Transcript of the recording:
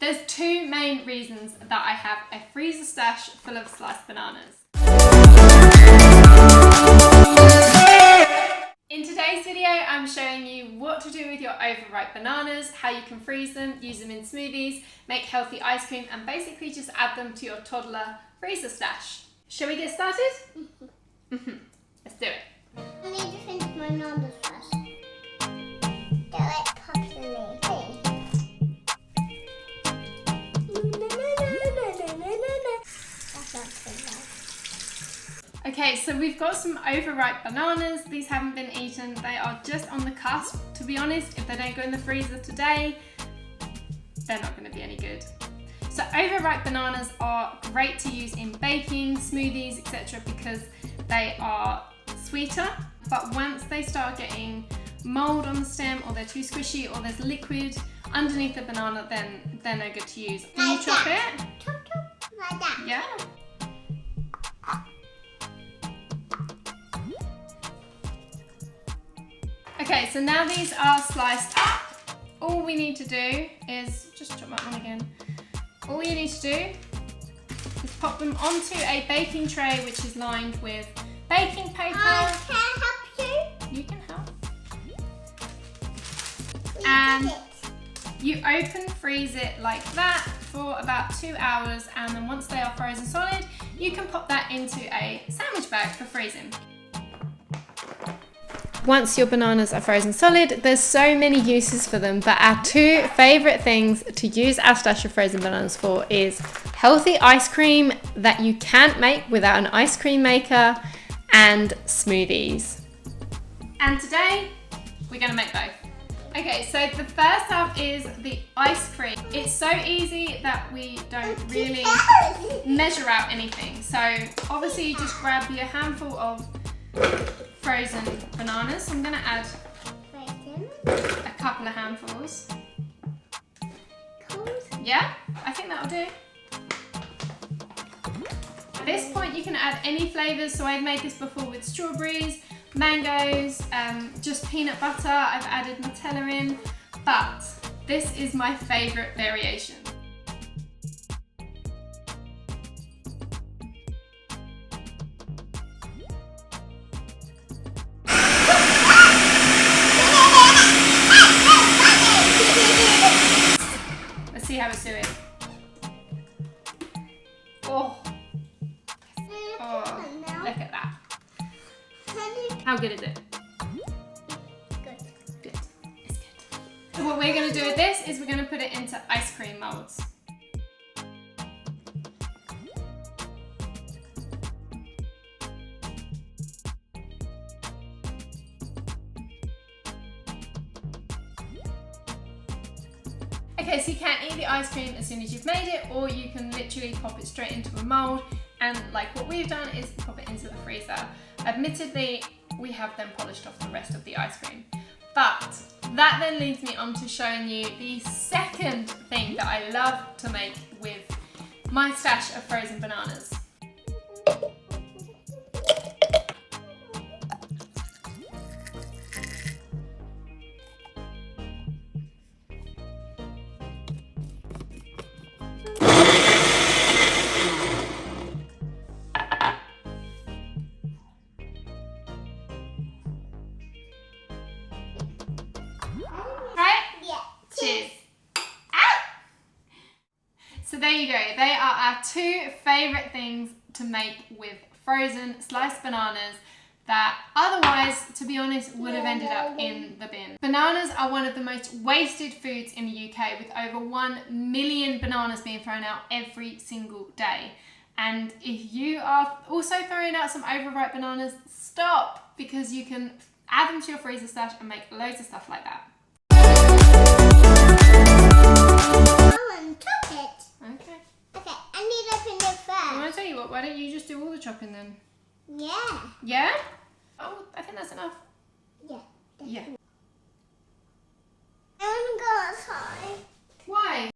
There's two main reasons that I have a freezer stash full of sliced bananas. In today's video, I'm showing you what to do with your overripe bananas, how you can freeze them, use them in smoothies, make healthy ice cream, and basically just add them to your toddler freezer stash. Shall we get started? Let's do it. I need to finish my numbers first. Do it properly. That's not so bad. Okay, so we've got some overripe bananas. These haven't been eaten. They are just on the cusp. To be honest, if they don't go in the freezer today, they're not going to be any good. So overripe bananas are great to use in baking, smoothies, etc. because they are sweeter. But once they start getting mold on the stem, or they're too squishy, or there's liquid underneath the banana, then they're no good to use. Can you chop it? Chop, like that. Yeah. Okay, so now these are sliced up. All we need to do is, just chop that one again. All you need to do is pop them onto a baking tray which is lined with baking paper. Can I help you? You can help. Will And you put you open freeze it like that for about 2 hours, and then once they are frozen solid, you can pop that into a sandwich bag for freezing. Once your bananas are frozen solid, there's so many uses for them, but our two favourite things to use our stash of frozen bananas for is healthy ice cream that you can't make without an ice cream maker, and smoothies. And today, we're going to make both. Okay, so the first half is the ice cream. It's so easy that we don't really measure out anything. So obviously you just grab your handful of frozen bananas. So I'm going to add a couple of handfuls. Yeah, I think that'll do. At this point you can add any flavours. So I've made this before with strawberries, mangoes, just peanut butter. I've added Nutella in, but this is my favourite variation. Let's see how it's doing. Oh, look at that. How good is it? Good. Good. It's good. So what we're going to do with this is we're going to put it into ice cream molds. Okay, so you can eat the ice cream as soon as you've made it, or you can literally pop it straight into a mold, and like what we've done is pop it into the freezer. Admittedly, we have then polished off the rest of the ice cream. But that then leads me on to showing you the second thing that I love to make with my stash of frozen bananas. Cheers. So there you go. They are our two favourite things to make with frozen sliced bananas that otherwise, to be honest, would have ended up in the bin. Bananas are one of the most wasted foods in the UK, with over 1 million bananas being thrown out every single day. And if you are also throwing out some overripe bananas, stop, because you can add them to your freezer stash and make loads of stuff like that. Chop it. Okay. Okay, I need to open it first. I want to tell you what, why don't you just do all the chopping then? Yeah. Yeah? Oh, I think that's enough. Yeah. Yeah. I want to go outside. Why?